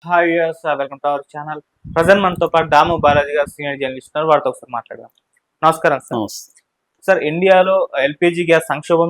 Hi viewers, welcome to our channel. Present మనతో పాటు దాము బాలాజీ గారు సీనియర్ జర్నలిస్ట్ ఉన్నారు. వారితో ఒకసారి మాట్లాడదాం. నమస్కారం సార్. నమస్తే. సార్, ఇండియాలో ఎల్పిజి గ్యాస్ సంక్షోభం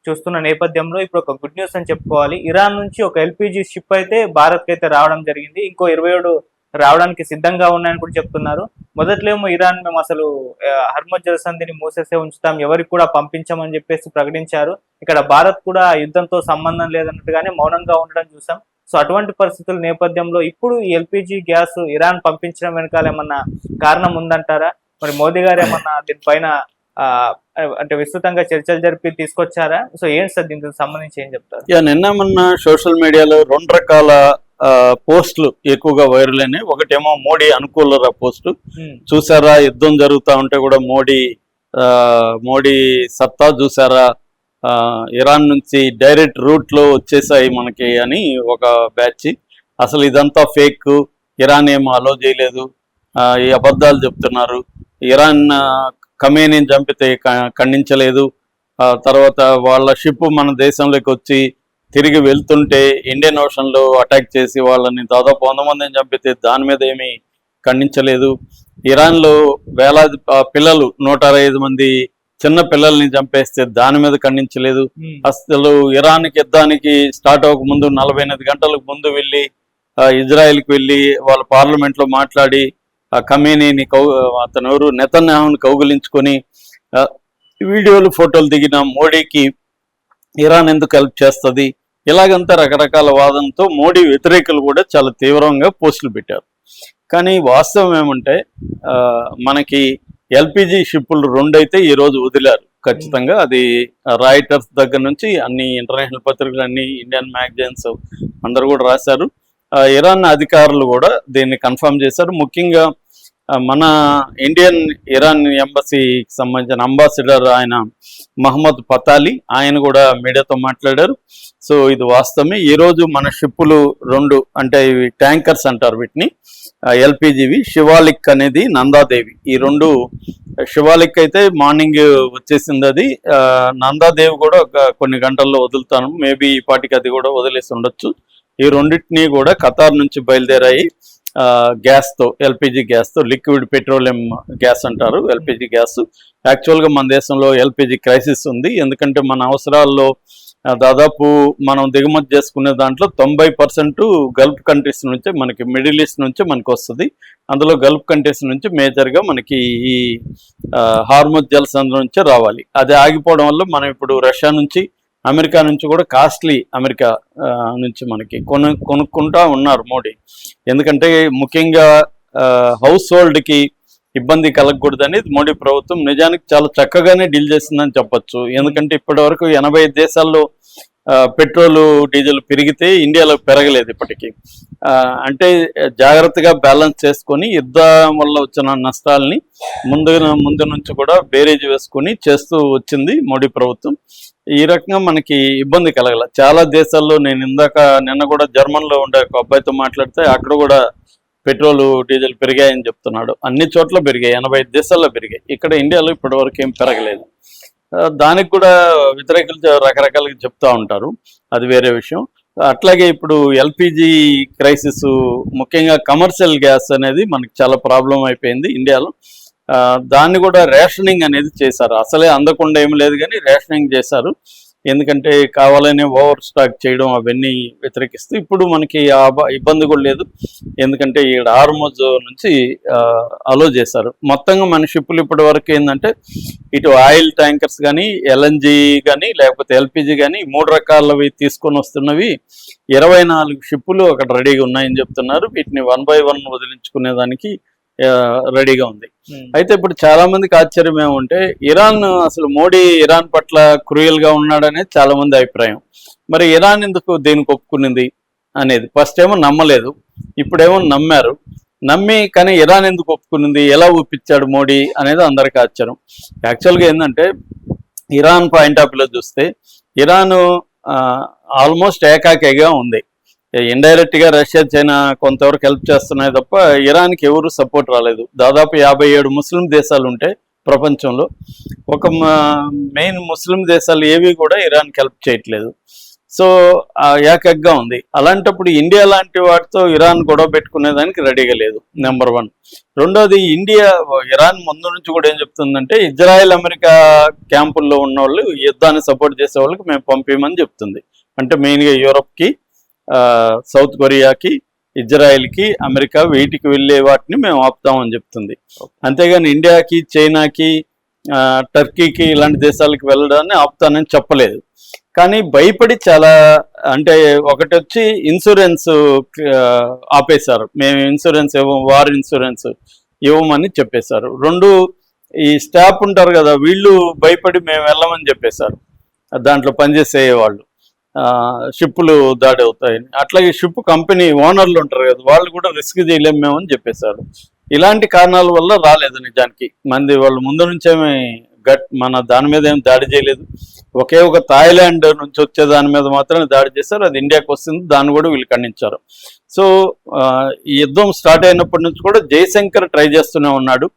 చూస్తున్న నేపథ్యంలో ఇప్పుడు ఒక గుడ్ న్యూస్ అని చెప్పుకోవాలి. ఇరాన్ నుంచి ఒక ఎల్పిజి షిప్ అయితే భారత్కి అయితే రావడం జరిగింది. ఇంకో 27 రావడానికి సిద్ధంగా ఉన్నాయని కూడా చెప్తున్నారు. మొదట్లో ఏమో ఇరాన్ మేము అసలు హర్మజ్ జలసంధిని మూసేసే ఉంచుతాం, ఎవరికి కూడా పంపించమని చెప్పేసి ప్రకటించారు. ఇక్కడ భారత్ కూడా యుద్ధంతో సంబంధం లేదన్నట్టుగానే మౌనంగా ఉండడం చూసాం. సో అటువంటి పరిస్థితుల నేపథ్యంలో ఇప్పుడు ఈ ఎల్పిజి గ్యాస్ ఇరాన్ పంపించడం వెనకాల ఏమన్నా కారణం ఉందంటారా? మరి మోదీ గారు ఏమన్నా దీనిపైన అంటే విస్తృతంగా చర్చలు జరిపి తీసుకొచ్చారా? సో ఏంటి సార్ దీనికి సంబంధించి ఏం చెప్తారు? నిన్న మొన్న సోషల్ మీడియాలో 2 రకాల పోస్టులు ఎక్కువగా వైరల్ అయినాయి. ఒకటేమో మోడీ అనుకూల పోస్టు. చూసారా, యుద్ధం జరుగుతూ ఉంటే కూడా మోడీ సత్తా చూసారా, ఇరాన్ నుంచి డైరెక్ట్ రూట్లో వచ్చేసాయి మనకి అని ఒక బ్యాచ్. అసలు ఇదంతా ఫేక్, ఇరాన్ ఏమో అలో చేయలేదు, ఈ అబద్ధాలు చెప్తున్నారు, ఇరాన్ ఖమేనీని చంపితే ఖండించలేదు, తర్వాత వాళ్ళ షిప్ మన దేశంలోకి వచ్చి తిరిగి వెళ్తుంటే ఇండియన్ ఓషన్లో అటాక్ చేసి వాళ్ళని దాదాపు 100 మందిని చంపితే దాని మీద ఏమీ ఖండించలేదు, ఇరాన్లో వేలాది పిల్లలు 165 మంది చిన్న పిల్లల్ని చంపేస్తే దాని మీద ఖండించలేదు. అసలు ఇరాన్కి యుద్ధానికి స్టార్ట్ అవ్వక ముందు 48 గంటలకు ముందు వెళ్ళి ఇజ్రాయెల్కి వెళ్ళి వాళ్ళ పార్లమెంట్లో మాట్లాడి ఖమేనీని అతను ఎవరు నెతన్యాహుని కౌగులించుకొని వీడియోలు ఫోటోలు దిగిన మోడీకి ఇరాన్ ఎందుకు హెల్ప్ చేస్తుంది, ఇలాగంతా రకరకాల వాదనతో మోడీ వ్యతిరేకులు కూడా చాలా తీవ్రంగా పోస్టులు పెట్టారు. కానీ వాస్తవం ఏమంటే మనకి ఎల్పిజి షిప్పులు 2 అయితే ఈరోజు వదిలారు ఖచ్చితంగా. అది రాయిటర్స్ దగ్గర నుంచి అన్ని ఇంటర్నేషనల్ పత్రికలు, అన్ని ఇండియన్ మ్యాగజైన్స్ అందరూ కూడా రాశారు. ఇరాన్ అధికారులు కూడా దీన్ని కన్ఫర్మ్ చేశారు. ముఖ్యంగా మన ఇండియన్ ఇరాన్ ఎంబసీకి సంబంధించిన అంబాసిడర్ ఆయన మహమ్మద్ పతాలి, ఆయన కూడా మీడియాతో మాట్లాడారు. సో ఇది వాస్తవమే. ఈరోజు మన షిప్పులు 2 అంటే ఇవి ట్యాంకర్స్ అంటారు వీటిని, ఎల్పిజివి, శివాలిక్ అనేది నందాదేవి. ఈ 2 శివాలిక్ అయితే మార్నింగ్ వచ్చేసింది, అది నందాదేవి కూడా కొన్ని గంటల్లో వదులుతాను, మేబీ ఈ పాటికి అది కూడా వదిలేసి ఉండొచ్చు. ఈ 2 కూడా ఖతార్ నుంచి బయలుదేరాయి గ్యాస్తో, ఎల్పిజి గ్యాస్తో, లిక్విడ్ పెట్రోలియం గ్యాస్ అంటారు ఎల్పిజి గ్యాస్. యాక్చువల్గా మన దేశంలో ఎల్పిజి క్రైసిస్ ఉంది, ఎందుకంటే మన అవసరాల్లో దాదాపు మనం దిగుమతి చేసుకునే దాంట్లో 90% గల్ఫ్ కంట్రీస్ నుంచే మనకి, మిడిల్ ఈస్ట్ నుంచే మనకు వస్తుంది. అందులో గల్ఫ్ కంట్రీస్ నుంచి మేజర్గా మనకి ఈ హార్ముజ్ జలసంధి నుంచే రావాలి. అది ఆగిపోవడం వల్ల మనం ఇప్పుడు రష్యా నుంచి, అమెరికా నుంచి కూడా కాస్ట్లీ, అమెరికా నుంచి మనకి కొనుక్కుంటా ఉన్నారు మోడీ. ఎందుకంటే ముఖ్యంగా హౌస్ హోల్డ్కి ఇబ్బంది కలగకూడదని మోడీ ప్రభుత్వం నిజానికి చాలా చక్కగానే డీల్ చేసిందని చెప్పొచ్చు. ఎందుకంటే ఇప్పటివరకు 80 దేశాల్లో పెట్రోలు డీజిల్ పెరిగితే ఇండియాలో పెరగలేదు ఇప్పటికీ. అంటే జాగ్రత్తగా బ్యాలెన్స్ చేసుకొని యుద్ధం వల్ల వచ్చిన నష్టాలని ముందు నుంచి కూడా బేరేజ్ వేసుకొని చేస్తూ వచ్చింది మోడీ ప్రభుత్వం. ఈ రకంగా మనకి ఇబ్బంది కలగల. చాలా దేశాల్లో, నేను నిన్న కూడా జర్మన్లో ఉండే ఒక అబ్బాయితో మాట్లాడితే అక్కడ కూడా పెట్రోలు డీజిల్ పెరిగాయని చెప్తున్నాడు. అన్ని చోట్ల పెరిగాయి, 85 దేశాల్లో పెరిగాయి. ఇక్కడ ఇండియాలో ఇప్పటివరకు ఏం పెరగలేదు. దానికి కూడా వ్యతిరేకులు రకరకాలుగా చెప్తూ ఉంటారు, అది వేరే విషయం. అట్లాగే ఇప్పుడు ఎల్పిజి క్రైసిస్, ముఖ్యంగా కమర్షియల్ గ్యాస్ అనేది మనకి చాలా ప్రాబ్లం అయిపోయింది ఇండియాలో. దాన్ని కూడా రేషనింగ్ అనేది చేశారు. అసలే అందకుండా ఏమి లేదు కానీ రేషనింగ్ చేశారు, ఎందుకంటే కావాలనే ఓవర్ స్టాక్ చేయడం అవన్నీ వ్యతిరేకిస్తూ ఇప్పుడు మనకి ఆ ఇబ్బంది కూడా లేదు. ఎందుకంటే ఇక్కడ హార్ముజ్ నుంచి అలో చేశారు. మొత్తంగా మన షిప్పులు ఇప్పటి వరకు ఏంటంటే ఇటు ఆయిల్ ట్యాంకర్స్ కానీ, ఎల్ఎన్జి కానీ, లేకపోతే ఎల్పిజి కానీ, 3 రకాలవి తీసుకొని వస్తున్నవి 24 షిప్పులు అక్కడ రెడీగా ఉన్నాయని చెప్తున్నారు. వీటిని 1 by 1 వదిలించుకునేదానికి రెడీగా ఉంది. అయితే ఇప్పుడు చాలా మందికి ఆశ్చర్యం ఏమంటే, ఇరాన్ అసలు మోడీ ఇరాన్ పట్ల క్రూయల్ గా ఉన్నాడనేది చాలా మంది అభిప్రాయం. మరి ఇరాన్ ఎందుకు దీనికి ఒప్పుకునింది అనేది ఫస్ట్ ఏమో నమ్మలేదు, ఇప్పుడేమో నమ్మారు. నమ్మి కానీ ఇరాన్ ఎందుకు ఒప్పుకునింది, ఎలా ఒప్పించాడు మోడీ అనేది అందరికీ ఆశ్చర్యం. యాక్చువల్గా ఏంటంటే ఇరాన్ పాయింట్ ఆఫ్ వ్యూలో చూస్తే ఇరాన్ ఆల్మోస్ట్ ఏకాకిగా ఉంది. ఇండైరెక్ట్ గా రష్యా, చైనా కొంతవరకు హెల్ప్ చేస్తున్నాయి తప్ప ఇరాన్కి ఎవరు సపోర్ట్ రాలేదు. దాదాపు 57 ముస్లిం దేశాలు ఉంటే ప్రపంచంలో, ఒక మెయిన్ ముస్లిం దేశాలు ఏవి కూడా ఇరాన్కి హెల్ప్ చేయట్లేదు. సో ఏకగ్గా ఉంది. అలాంటప్పుడు ఇండియా లాంటి వాటితో ఇరాన్ గొడవ పెట్టుకునేదానికి రెడీగా లేదు, నెంబర్ 1. రెండోది, ఇరాన్ ముందు నుంచి కూడా ఏం చెప్తుందంటే ఇజ్రాయెల్ అమెరికా క్యాంపుల్లో ఉన్న వాళ్ళు యుద్ధాన్ని సపోర్ట్ చేసే వాళ్ళకి మేము పంపించమని చెప్తుంది. అంటే మెయిన్గా యూరోప్కి, సౌత్ కొరియాకి, ఇజ్రాయెల్కి, అమెరికా వీటికి వెళ్ళే వాటిని మేము ఆపుతామని చెప్తుంది. అంతేగాని ఇండియాకి, చైనాకి, టర్కీకి ఇలాంటి దేశాలకు వెళ్ళడాన్ని ఆపుతానని చెప్పలేదు. కానీ భయపడి చాలా, అంటే ఒకటి వచ్చి ఇన్సూరెన్స్ ఆపేశారు, మేము ఇన్సూరెన్స్ ఇవ్వం, వార్ ఇన్సూరెన్స్ ఇవ్వమని చెప్పేశారు. 2, ఈ స్టాఫ్ ఉంటారు కదా, వీళ్ళు భయపడి మేము వెళ్ళమని చెప్పేశారు, దాంట్లో పనిచేసే వాళ్ళు, షిప్పులు దాడి అవుతాయని. అట్లాగే షిప్ కంపెనీ ఓనర్లు ఉంటారు కదా, వాళ్ళు కూడా రిస్క్ చేయలేము మేము అని చెప్పేశారు. ఇలాంటి కారణాల వల్ల రాలేదు. నిజానికి వాళ్ళు ముందు నుంచేమి మన దాని మీద ఏం దాడి చేయలేదు. ఒకే ఒక థాయిలాండ్ నుంచి వచ్చే దాని మీద మాత్రమే దాడి చేశారు, అది ఇండియాకి వస్తుంది, దాన్ని కూడా వీళ్ళు ఖండించారు. సో ఈ యుద్ధం స్టార్ట్ అయినప్పటి నుంచి కూడా జయశంకర్ ట్రై చేస్తూనే ఉన్నాడు.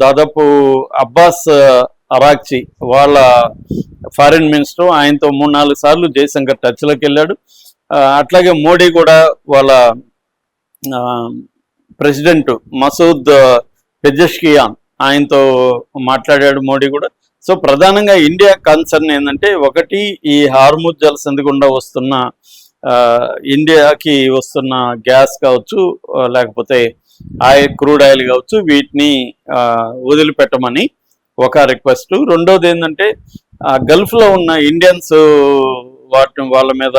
దాదాపు అబ్బాస్ అరాక్చి వాళ్ళ ఫారిన్ మినిస్టర్, ఆయనతో 3-4 సార్లు జయశంకర్ టచ్లోకి వెళ్ళాడు. అట్లాగే మోడీ కూడా వాళ్ళ ప్రెసిడెంట్ మసూద్ పెజెష్కియాన్ ఆయనతో మాట్లాడాడు మోడీ కూడా. సో ప్రధానంగా ఇండియా కన్సర్న్ ఏంటంటే, ఒకటి ఈ హార్ముజ్ జలసంధి గుండా వస్తున్న ఇండియాకి వస్తున్న గ్యాస్ కావచ్చు, లేకపోతే క్రూడ్ ఆయిల్ కావచ్చు, వీటిని వదిలిపెట్టమని ఒక రిక్వెస్ట్. రెండోది ఏంటంటే, గల్ఫ్లో ఉన్న ఇండియన్స్ వాళ్ళ మీద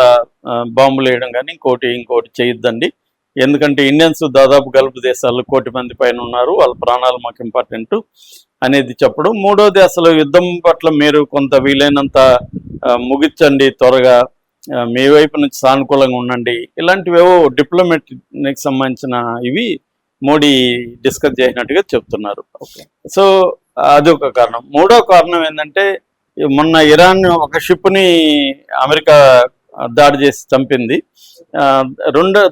బాంబులు వేయడం కానీ ఇంకోటి చేయొద్దండి, ఎందుకంటే ఇండియన్స్ దాదాపు గల్ఫ్ దేశాల్లో 1 కోటి మంది పైన ఉన్నారు, వాళ్ళ ప్రాణాలు మాకు ఇంపార్టెంట్ అనేది చెప్పడం. మూడోది, అసలు యుద్ధం పట్ల మీరు కొంత వీలైనంత ముగించండి త్వరగా, మీ వైపు నుంచి సానుకూలంగా ఉండండి, ఇలాంటివేవో డిప్లొమాటిక్ సంబంధించిన ఇవి మోడీ డిస్కస్ చేసినట్టుగా చెప్తున్నారు. సో అదొక కారణం. మూడో కారణం ఏంటంటే, మొన్న ఇరాన్ ఒక షిప్ని అమెరికా దాడి చేసి చంపింది.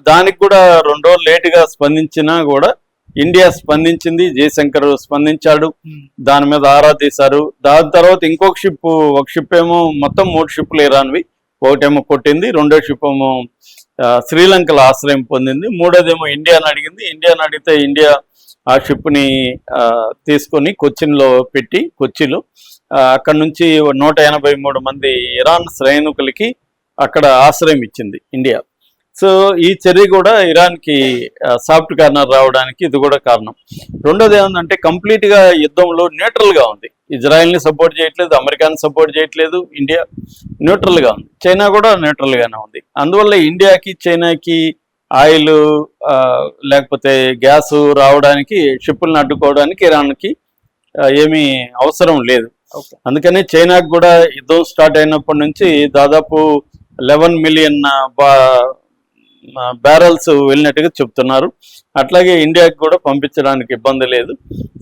దానికి కూడా 2 రోజులు లేటుగా స్పందించినా కూడా ఇండియా స్పందించింది, జయశంకర్ స్పందించాడు, దాని మీద ఆరా తీశారు. దాని తర్వాత ఇంకొక షిప్ ఏమో, మొత్తం 3 షిప్పులు ఇరాన్వి, ఒకటేమో కొట్టింది, రెండో షిప్ ఏమో శ్రీలంకలో ఆశ్రయం పొందింది, మూడోదేమో ఇండియాని అడిగింది. ఇండియాని అడిగితే ఇండియా ఆ షిప్ని తీసుకొని కొచ్చిన్లో పెట్టి, కొచ్చిలో అక్కడ నుంచి 183 మంది ఇరాన్ సైనికులకి అక్కడ ఆశ్రయం ఇచ్చింది ఇండియా. సో ఈ చర్య కూడా ఇరాన్కి సాఫ్ట్ కార్నర్ రావడానికి ఇది కూడా కారణం. రెండోది ఏమందంటే, కంప్లీట్గా యుద్ధంలో న్యూట్రల్గా ఉంది. ఇజ్రాయెల్ని సపోర్ట్ చేయట్లేదు, అమెరికాని సపోర్ట్ చేయట్లేదు, ఇండియా న్యూట్రల్గా ఉంది, చైనా కూడా న్యూట్రల్గానే ఉంది. అందువల్ల ఇండియాకి, చైనాకి ఆయిల్ లేకపోతే గ్యాస్ రావడానికి, షిప్పులను అడ్డుకోవడానికి ఇరాన్కి ఏమీ అవసరం లేదు. అందుకని చైనాకు కూడా యుద్ధం స్టార్ట్ అయినప్పటి నుంచి దాదాపు 11 మిలియన్ బ్యారల్స్ వెళ్ళినట్టుగా చెప్తున్నారు. అట్లాగే ఇండియాకి కూడా పంపించడానికి ఇబ్బంది లేదు.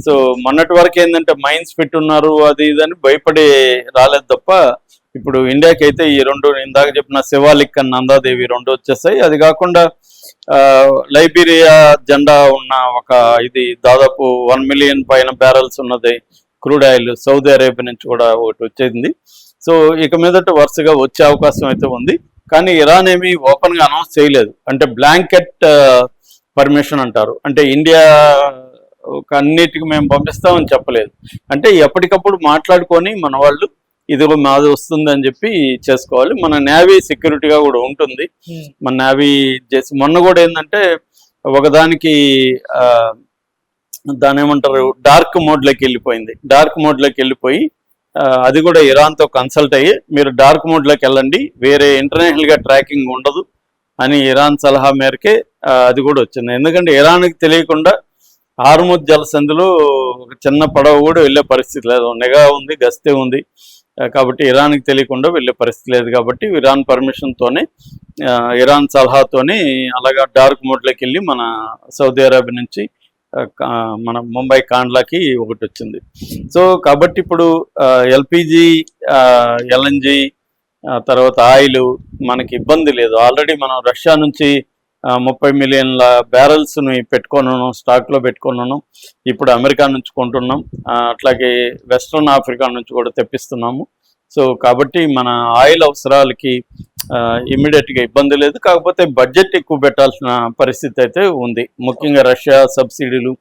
సో మొన్నటి వరకు ఏంటంటే మైన్స్ పెట్టున్నారు, అది ఇదని భయపడి రాలేదు తప్ప, ఇప్పుడు ఇండియాకి అయితే ఈ 2 ఇందాక చెప్పిన శివాలిక్ అండ్ నందాదేవి 2 వచ్చేసాయి. అది కాకుండా లైబీరియా జెండా ఉన్న ఇది దాదాపు 1 మిలియన్ పైన బ్యారల్స్ ఉన్నది క్రూడ్ ఆయిల్ సౌదీ అరేబియా నుంచి కూడా ఒకటి వచ్చింది. సో ఇక మీదట వరుసగా వచ్చే అవకాశం అయితే ఉంది. కానీ ఇరాన్ ఏమి ఓపెన్గా అనౌన్స్ చేయలేదు. అంటే బ్లాంకెట్ పర్మిషన్ అంటారు, అంటే ఇండియా అన్నిటికీ మేము పంపిస్తామని చెప్పలేదు. అంటే ఎప్పటికప్పుడు మాట్లాడుకొని మన వాళ్ళు ఇది మాది వస్తుంది అని చెప్పి చేసుకోవాలి. మన నేవీ సెక్యూరిటీగా కూడా ఉంటుంది. మన నేవీ చేసి మొన్న కూడా ఏంటంటే, ఒకదానికి దాని ఏమంటారు, డార్క్ మోడ్లోకి వెళ్ళిపోయి అది కూడా ఇరాన్తో కన్సల్ట్ అయ్యి, మీరు డార్క్ మోడ్లోకి వెళ్ళండి, వేరే ఇంటర్నేషనల్గా ట్రాకింగ్ ఉండదు అని ఇరాన్ సలహా మేరకే అది కూడా వచ్చింది. ఎందుకంటే ఇరాన్కి తెలియకుండా హార్ముజ్ జలసంధిలో ఒక చిన్న పడవ కూడా వెళ్ళే పరిస్థితి లేదు, నిఘా ఉంది, గస్తీ ఉంది. కాబట్టి ఇరాన్కి తెలియకుండా వెళ్ళే పరిస్థితి లేదు. కాబట్టి ఇరాన్ పర్మిషన్తోనే, ఇరాన్ సలహాతోనే అలాగా డార్క్ మోడ్లోకి వెళ్ళి మన సౌదీ అరేబియా నుంచి మన ముంబై కాండ్లాకి ఒకటి వచ్చింది. సో కాబట్టి ఇప్పుడు ఎల్పిజి, ఎల్ఎన్జి, తర్వాత ఆయిల్ మనకి ఇబ్బంది లేదు. ఆల్రెడీ మనం రష్యా నుంచి 30 మిలియన్ల బ్యారల్స్ని పెట్టుకున్నాను, స్టాక్లో పెట్టుకున్నాను. ఇప్పుడు అమెరికా నుంచి కొంటున్నాం, అట్లాగే వెస్ట్రన్ ఆఫ్రికా నుంచి కూడా తెప్పిస్తున్నాము. సో కాబట్టి మన ఆయిల్ అవసరాలకి ఇమ్మీడియట్ గా ఇబ్బంది లేదు. కాకపోతే బడ్జెట్ ఎక్కువ పెట్టాల్సిన పరిస్థితి అయితే ఉంది. ముఖ్యంగా రష్యా సబ్సిడీలు